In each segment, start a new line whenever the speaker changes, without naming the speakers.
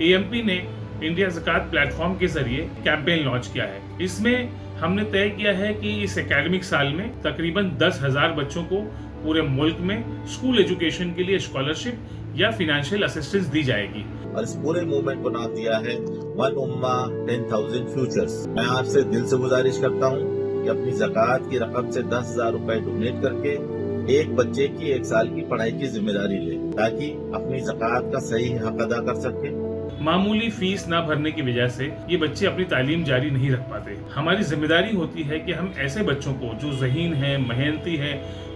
AMP ने India ज़कात platform के जरिए कैंपेन लॉन्च किया है। इसमें हमने तय किया है कि इस एकेडमिक साल में तकरीबन 10,000 बच्चों को पूरे मुल्क में स्कूल एजुकेशन के लिए स्कॉलरशिप या फिनेंशियल असिस्टेंस दी जाएगी।
और इस पूरे मूवमेंट को नाम दिया है वन उम्मा 10,000 फ्यूचर्स। मैं आपसे दिल से गुजारिश करता हूँ कि अपनी ज़कात की रकम से 10,000 रुपए डोनेट करके एक बच्चे की 1 साल की पढ़ाई की जिम्मेदारी ले, ताकि अपनी ज़कात का सही हक अदा कर सके।
मामूली फीस ना भरने की वजह से ये बच्चे अपनी तालीम जारी नहीं रख पाते। हमारी जिम्मेदारी होती है कि हम ऐसे बच्चों को जो ज़हीन है, मेहनती है,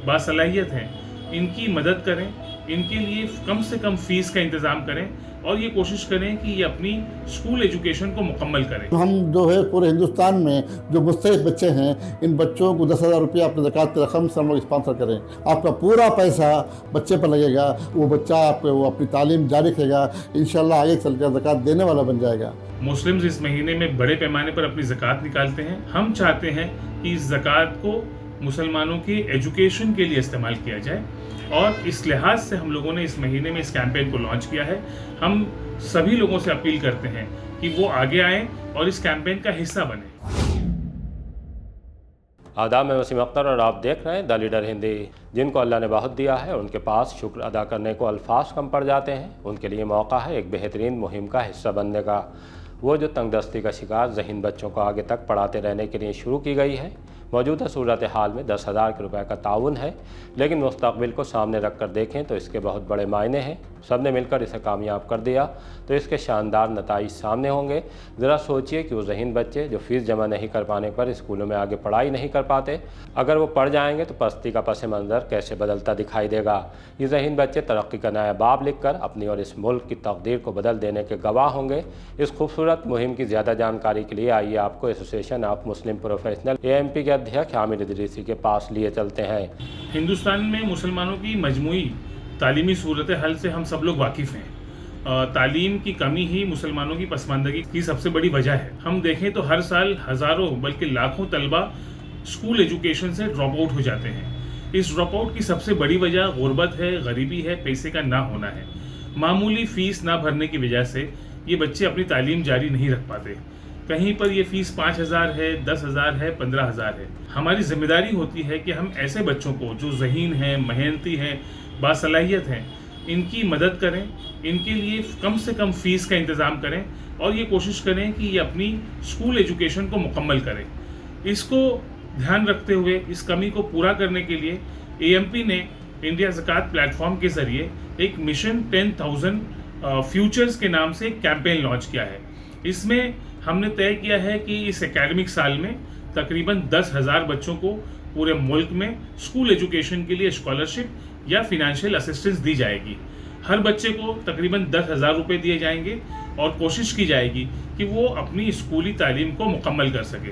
बासलाहियत है, इनकी मदद करें, इनके लिए कम से कम फीस का इंतज़ाम करें और ये कोशिश करें कि ये अपनी स्कूल एजुकेशन को मुकम्मल करें।
हम जो है पूरे हिंदुस्तान में जो मुस्तहिक बच्चे हैं, इन बच्चों को 10,000 रुपये अपने ज़कात की रकम से हम लोग स्पॉन्सर करें। आपका पूरा पैसा बच्चे पर लगेगा, वो बच्चा आपको वो अपनी तालीम जारी रखेगा, इंशाल्लाह आगे चलकर ज़कात देने वाला बन जाएगा।
मुस्लिम्स इस महीने में बड़े पैमाने पर अपनी ज़कात निकालते हैं। हम चाहते हैं कि इस ज़कात को मुसलमानों की एजुकेशन के लिए इस्तेमाल किया जाए और इस लिहाज से हम लोगों ने इस महीने में इस कैंपेन को लॉन्च किया है। हम सभी लोगों से अपील करते हैं कि वो आगे आएं और इस कैंपेन का हिस्सा बने।
आदाब, मैं वसीम अख्तर और आप देख रहे हैं द लीडर हिंदी। जिनको अल्लाह ने बहुत दिया है उनके पास शुक्र अदा करने को अल्फाज कम पड़ जाते हैं। उनके लिए मौका है एक बेहतरीन मुहिम का हिस्सा बनने का। वो जो तंगदस्ती का शिकार ज़हीन बच्चों को आगे तक पढ़ाते रहने के लिए शुरू की गई है। मौजूदा सूरत हाल में 10,000 रुपये का ताउन है, लेकिन मुस्तकबिल को सामने रख कर देखें तो इसके बहुत बड़े मायने हैं। सब ने मिलकर इसे कामयाब कर दिया तो इसके शानदार नताइज सामने होंगे। ज़रा सोचिए कि वो ज़हीन बच्चे जो फ़ीस जमा नहीं कर पाने पर स्कूलों में आगे पढ़ाई नहीं कर पाते, अगर वो पढ़ जाएंगे तो पस्ती का पस मंज़र कैसे बदलता दिखाई देगा। ये ज़हीन बच्चे तरक्की का नया बाब लिख कर अपनी और इस मुल्क की तकदीर को बदल देने के गवाह होंगे। इस खूबसूरत मुहिम की ज़्यादा जानकारी के लिए आइए आपको association of Muslim professional AMP के अध्यक्ष हामिद इदरीसी के पास लिए चलते हैं।
हिंदुस्तान में मुसलमानों की मजमूई तालीमी सूरत हाल से हम सब लोग वाकिफ़ हैं। तालीम की कमी ही मुसलमानों की पसमानदगी की सबसे बड़ी वजह है। हम देखें तो हर साल हज़ारों बल्कि लाखों तलबा स्कूल एजुकेशन से ड्रॉप आउट हो जाते हैं। इस ड्रॉप आउट की सबसे बड़ी वजह गुर्बत है, गरीबी है, पैसे का ना होना है। मामूली फ़ीस ना भरने की वजह से ये बच्चे अपनी तालीम जारी नहीं रख पाते। कहीं पर ये फ़ीस 5,000 है, 10,000 है, 15,000 है। हमारी जिम्मेदारी होती है कि हम ऐसे बच्चों को जो ज़हीन हैं, मेहनती हैं, बासलाहियत हैं, इनकी मदद करें, इनके लिए कम से कम फ़ीस का इंतज़ाम करें और ये कोशिश करें कि ये अपनी स्कूल एजुकेशन को मुकम्मल करें। इसको ध्यान रखते हुए इस कमी को पूरा करने के लिए एएमपी ने इंडिया ज़कात प्लेटफॉर्म के ज़रिए एक मिशन 10,000 फ्यूचर्स के नाम से एक कैंपेन लॉन्च किया है। इसमें हमने तय किया है कि इस एकेडमिक साल में तकरीबन 10,000 बच्चों को पूरे मुल्क में स्कूल एजुकेशन के लिए स्कॉलरशिप या फिनेंशियल असिस्टेंस दी जाएगी। हर बच्चे को तकरीबन 10,000 रुपये दिए जाएंगे और कोशिश की जाएगी कि वो अपनी स्कूली तालीम को मुकम्मल कर सके।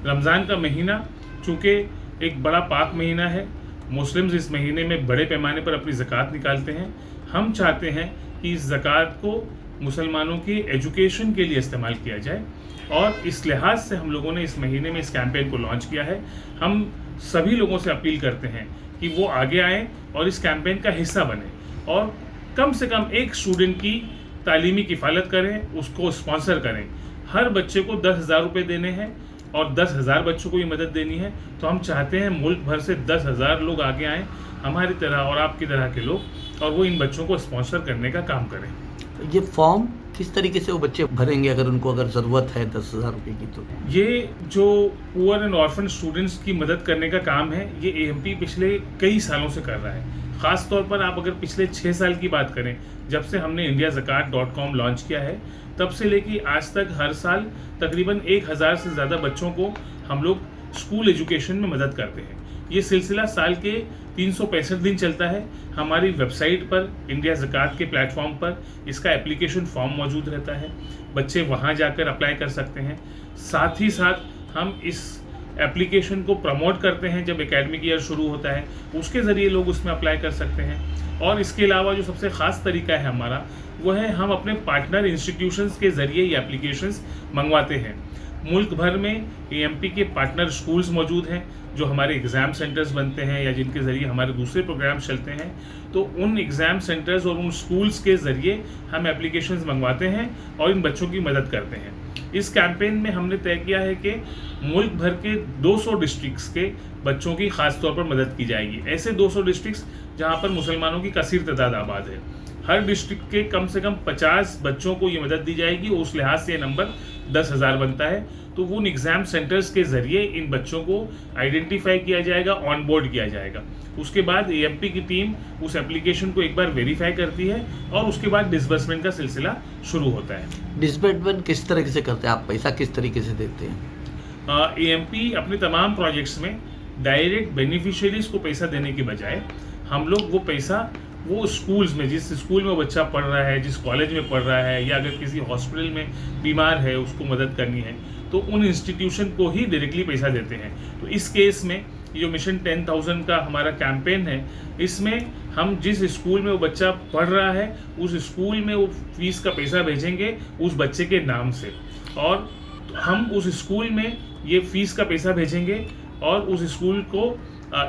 रमज़ान का महीना चूँकि एक बड़ा पाक महीना है, मुस्लिम्स इस महीने में बड़े पैमाने पर अपनी ज़कात निकालते हैं। हम चाहते हैं कि इस ज़कात को मुसलमानों की एजुकेशन के लिए इस्तेमाल किया जाए और इस लिहाज से हम लोगों ने इस महीने में इस कैंपेन को लॉन्च किया है। हम सभी लोगों से अपील करते हैं कि वो आगे आएं और इस कैंपेन का हिस्सा बने और कम से कम एक स्टूडेंट की तालीमी किफ़ालत करें, उसको स्पॉन्सर करें। हर बच्चे को 10,000 रुपये देने हैं और 10,000 बच्चों को ये मदद देनी है। तो हम चाहते हैं मुल्क भर से 10,000 लोग आगे आएँ, हमारी तरह और आपकी तरह के लोग, और वो इन बच्चों को स्पॉन्सर करने का काम करें।
ये फॉर्म किस तरीके से वो बच्चे भरेंगे अगर उनको ज़रूरत है 10,000 रुपये की? तो
ये जो पुअर एंड ऑर्फन स्टूडेंट्स की मदद करने का काम है, ये एएमपी पिछले कई सालों से कर रहा है। ख़ास तौर पर आप अगर पिछले 6 साल की बात करें, जब से हमने indiazakat.com लॉन्च किया है, तब से लेके आज तक हर साल तकरीबन 1,000 से ज़्यादा बच्चों को हम लोग स्कूल एजुकेशन में मदद करते हैं। ये सिलसिला साल के 365 दिन चलता है। हमारी वेबसाइट पर इंडिया ज़कात के प्लेटफॉर्म पर इसका एप्लीकेशन फॉर्म मौजूद रहता है, बच्चे वहाँ जाकर अप्लाई कर सकते हैं। साथ ही साथ हम इस एप्लीकेशन को प्रमोट करते हैं, जब एकेडमिक ईयर शुरू होता है उसके ज़रिए लोग उसमें अप्लाई कर सकते हैं। और इसके अलावा जो सबसे ख़ास तरीका है हमारा, वो है हम अपने पार्टनर इंस्टीट्यूशंस के ज़रिए ये एप्लीकेशंस मंगवाते हैं। मुल्क भर में AMP के पार्टनर स्कूल्स मौजूद हैं जो हमारे एग्ज़ाम सेंटर्स बनते हैं या जिनके ज़रिए हमारे दूसरे प्रोग्राम चलते हैं। तो उन एग्ज़ाम सेंटर्स और उन स्कूल्स के ज़रिए हम एप्लीकेशंस मंगवाते हैं और इन बच्चों की मदद करते हैं। इस कैंपेन में हमने तय किया है कि मुल्क भर के 200 डिस्ट्रिक्ट्स के बच्चों की ख़ास तौर पर मदद की जाएगी। ऐसे 200 डिस्ट्रिक्ट्स जहाँ पर मुसलमानों की कसीर तादाद आबाद है। हर डिस्ट्रिक्ट के कम से कम 50 बच्चों को ये मदद दी जाएगी। उस लिहाज से ये नंबर 10,000 बनता है। तो उन एग्ज़ाम सेंटर्स के ज़रिए इन बच्चों को आइडेंटिफाई किया जाएगा, ऑन बोर्ड किया जाएगा। उसके बाद AMP की टीम उस एप्लीकेशन को एक बार वेरीफाई करती है और उसके बाद डिसबर्समेंट का सिलसिला शुरू होता है।
डिसबर्समेंट किस तरीके से करते हैं आप, पैसा किस तरीके से देते हैं?
AMP अपने तमाम प्रोजेक्ट्स में डायरेक्ट बेनिफिशियरीज को पैसा देने के बजाय हम लोग वो पैसा वो स्कूल्स में, जिस स्कूल में वो बच्चा पढ़ रहा है, जिस कॉलेज में पढ़ रहा है या अगर किसी हॉस्पिटल में बीमार है उसको मदद करनी है तो उन इंस्टीट्यूशन को ही डायरेक्टली पैसा देते हैं। तो इस केस में जो मिशन 10,000 का हमारा कैंपेन है, इसमें हम जिस स्कूल में वो बच्चा पढ़ रहा है उस स्कूल में वो फीस का पैसा भेजेंगे उस बच्चे के नाम से, और हम उस स्कूल में ये फीस का पैसा भेजेंगे और उस स्कूल को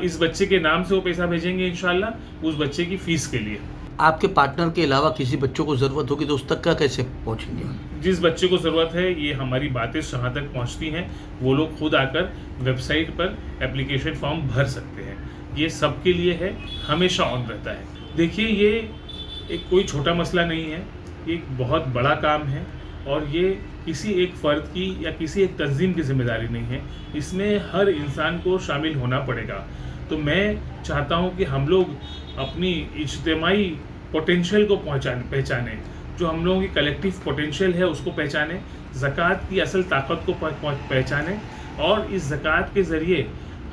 इस बच्चे के नाम से वो पैसा भेजेंगे इंशाल्लाह उस बच्चे की फ़ीस के लिए।
आपके पार्टनर के अलावा किसी बच्चों को ज़रूरत होगी तो उस तक का कैसे पहुँचेंगे?
जिस बच्चे को ज़रूरत है ये हमारी बातें जहाँ तक पहुँचती हैं वो लोग खुद आकर वेबसाइट पर एप्लीकेशन फॉर्म भर सकते हैं। ये सबके लिए है, हमेशा ऑन रहता है। देखिए, ये एक कोई छोटा मसला नहीं है, ये एक बहुत बड़ा काम है और ये किसी एक फ़र्द की या किसी एक तंजीम की जिम्मेदारी नहीं है। इसमें हर इंसान को शामिल होना पड़ेगा। तो मैं चाहता हूँ कि हम लोग अपनी इज्तिमाई पोटेंशियल को पहचानें, जो हम लोगों की कलेक्टिव पोटेंशियल है उसको पहचानें, ज़कात की असल ताकत को पहचानें और इस ज़कात के ज़रिए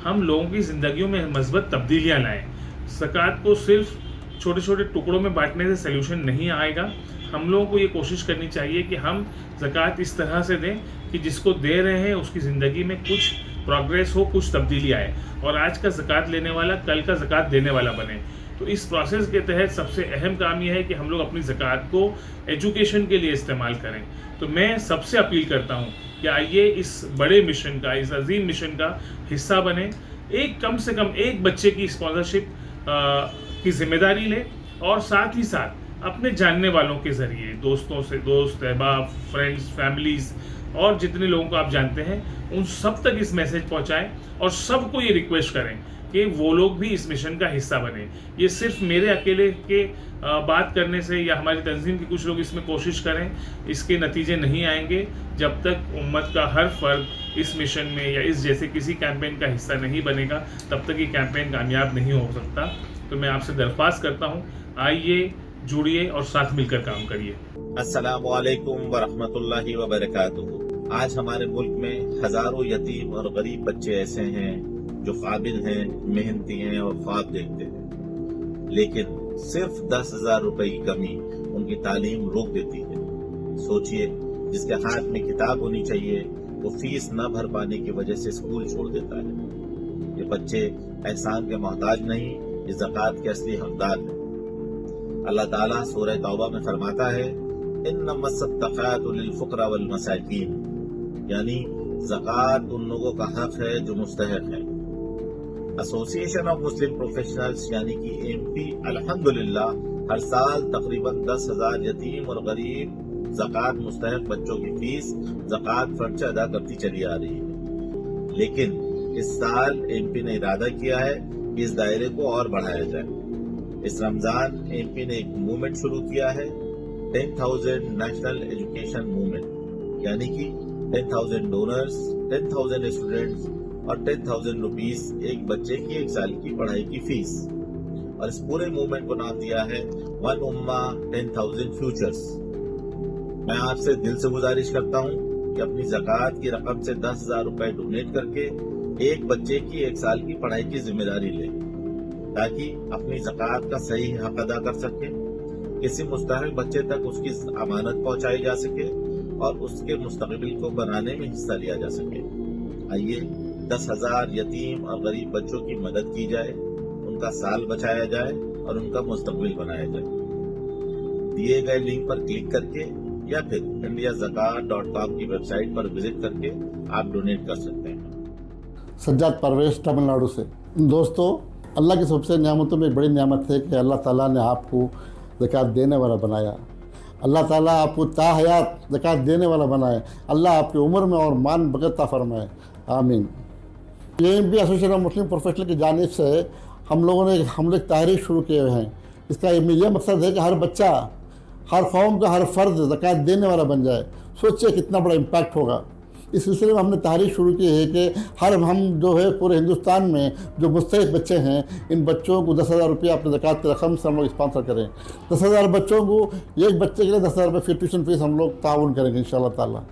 हम लोगों की ज़िंदगियों में मस्बत तब्दीलियाँ लाएँ। ज़कात को सिर्फ छोटे छोटे टुकड़ों में बांटने से सल्यूशन नहीं आएगा। हम लोगों को ये कोशिश करनी चाहिए कि हम ज़कात इस तरह से दें कि जिसको दे रहे हैं उसकी ज़िंदगी में कुछ प्रोग्रेस हो, कुछ तब्दीली आए और आज का ज़कात लेने वाला कल का ज़कात देने वाला बने। तो इस प्रोसेस के तहत सबसे अहम काम यह है कि हम लोग अपनी ज़कात को एजुकेशन के लिए इस्तेमाल करें। तो मैं सबसे अपील करता हूँ कि आइए इस बड़े मिशन का, इस अजीम मिशन का हिस्सा बने। कम से कम एक बच्चे की स्पॉन्सरशिप की जिम्मेदारी लें और साथ ही साथ अपने जानने वालों के ज़रिए, दोस्तों से, दोस्त, अहबाब, फ्रेंड्स, फैमिलीज़ और जितने लोगों को आप जानते हैं उन सब तक इस मैसेज पहुंचाएं और सबको ये रिक्वेस्ट करें कि वो लोग भी इस मिशन का हिस्सा बने। ये सिर्फ मेरे अकेले के बात करने से या हमारी तंजीम के कुछ लोग इसमें कोशिश करें, इसके नतीजे नहीं आएंगे जब तक उम्मत का हर फर्द इस मिशन में या इस जैसे किसी कैंपेन का हिस्सा नहीं बनेगा, तब तक ये कैंपेन कामयाब नहीं हो सकता। तो मैं आपसे दरख्वास्त करता हूँ, आइए, जुड़िए और साथ मिलकर काम करिए।
अस्सलामु अलैकुम वरहमतुल्लाहि वबरकातुहू। आज हमारे मुल्क में हजारों यतीम और गरीब बच्चे ऐसे हैं जो काबिल हैं, मेहनती हैं और ख्वाब देखते हैं, लेकिन सिर्फ 10,000 रुपए की कमी उनकी तालीम रोक देती है। सोचिए, जिसके हाथ में किताब होनी चाहिए वो फीस न भर पाने की वजह से स्कूल छोड़ देता है। ये बच्चे एहसान के मोहताज नहीं, ये ज़कात के असली हकदार हैं। अल्लाह ताला सूरह तौबा में फरमाता है, इन्नमस सद्दक़ातु लिल-फ़ुक़रा वल-मसाकीन, यानी ज़कात उन लोगों का हक है जो मुस्तहिक़ है। एसोसिएशन ऑफ मुस्लिम प्रोफेशनल्स यानी कि AMP अल्हम्दुलिल्लाह हर साल तकरीबन 10,000 यतीम और गरीब ज़कात मुस्तहिक़ बच्चों की फीस ज़कात फर्ज अदा करती चली आ रही है। लेकिन इस साल AMP ने इरादा किया है कि इस दायरे को और बढ़ाया जाए। इस रमजान AMP ने एक मूवमेंट शुरू किया है, 10,000 नेशनल एजुकेशन मूवमेंट, यानी कि 10,000 डोनर्स, 10,000 स्टूडेंट्स और 10,000 रुपीस एक बच्चे की एक साल की पढ़ाई की फीस। और इस पूरे मूवमेंट को नाम दिया है वन उम्मा 10,000 फ्यूचर्स। मैं आपसे दिल से गुजारिश करता हूँ कि अपनी ज़कात की रकम से 10,000 रुपए डोनेट करके एक बच्चे की एक साल की पढ़ाई की जिम्मेदारी लें, ताकि अपनी ज़कात का सही हक अदा कर सके, किसी मुस्तहिक़ बच्चे तक उसकी अमानत पहुंचाई जा सके और उसके मुस्तक़बिल को बनाने में हिस्सा लिया जा सके। आइए 10,000 यतीम और गरीब बच्चों की मदद की जाए, उनका साल बचाया जाए और उनका मुस्तक़बिल बनाया जाए। दिए गए लिंक पर क्लिक करके या फिर indiazakat.com की वेबसाइट पर विजिट करके आप डोनेट कर सकते हैं।
सज्जाद परवेश, तमिलनाडु से। दोस्तों, अल्लाह की सबसे नियामतों में एक बड़ी नियामत है कि अल्लाह ताला ने आपको ज़कात देने वाला बनाया। अल्लाह ताला आपको ताहयात ज़कात देने वाला बनाए। अल्लाह आपकी उम्र में और मान बरकत फरमाए, आमीन। AMP association of Muslim professional की जानिब से हम लोगों ने तहरीक शुरू किए हुए हैं। इसका ये मकसद है कि हर बच्चा, हर कौम का हर फ़र्द ज़कात देने वाला बन जाए। सोचिए कितना बड़ा इम्पैक्ट होगा। इस सिलसिले में हमने तहरीक शुरू की है कि हम जो है पूरे हिंदुस्तान में जो मुस्तहिक़ बच्चे हैं, इन बच्चों को 10,000 रुपये अपने ज़कात की रकम से हम लोग स्पॉन्सर करें। 10,000 बच्चों को, एक बच्चे के लिए 10,000 रुपये फिर ट्यूशन फीस हम लोग ताउन करेंगे इंशाअल्लाह ताला।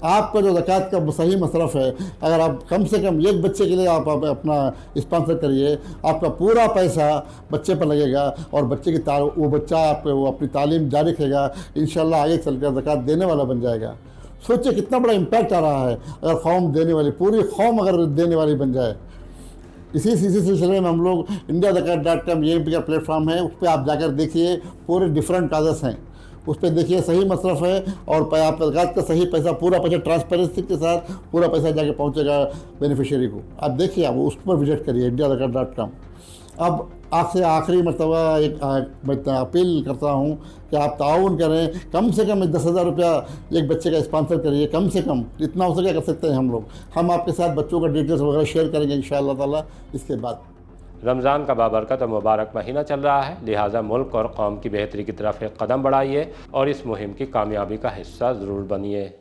आपका जो ज़कात का सही मसरफ़ है, अगर आप कम से कम एक बच्चे के लिए आप अपना स्पॉन्सर करिए, आपका पूरा पैसा बच्चे पर लगेगा और बच्चे की वो बच्चा वो अपनी तालीम जारी रखेगा, इंशाअल्लाह आगे चलकर ज़कात देने वाला बन जाएगा। सोचिए कितना बड़ा इम्पैक्ट आ रहा है अगर कौम देने वाली, पूरी कौम अगर देने वाली बन जाए। इसी सिलसिले में हम लोग indiazakat.com AMP का प्लेटफॉर्म है, उस पर आप जाकर देखिए, पूरे डिफरेंट काजेस हैं, उस पर देखिए सही मसरफ़ है और आप ज़कात का सही पैसा, पूरा पैसा ट्रांसपेरेंसी के साथ पूरा पैसा जाके पहुंचेगा बेनिफिशियरी को। आप देखिए, आप उस पर विजिट करिए indiazakat.com। अब आपसे आखिरी मरतबा एक अपील करता हूँ कि आप ताउन करें, कम से कम 10,000 रुपया एक बच्चे का स्पॉन्सर करिए, कम से कम जितना हो सके कर सकते हैं हम लोग। हम आपके साथ बच्चों का डिटेल्स वगैरह शेयर करेंगे इंशाअल्लाह ताला इसके बाद।
रमज़ान का बाबरकत और मुबारक महीना चल रहा है, लिहाजा मुल्क और कौम की बेहतरी की तरफ एक कदम बढ़ाइए और इस मुहिम की कामयाबी का हिस्सा ज़रूर बनिए।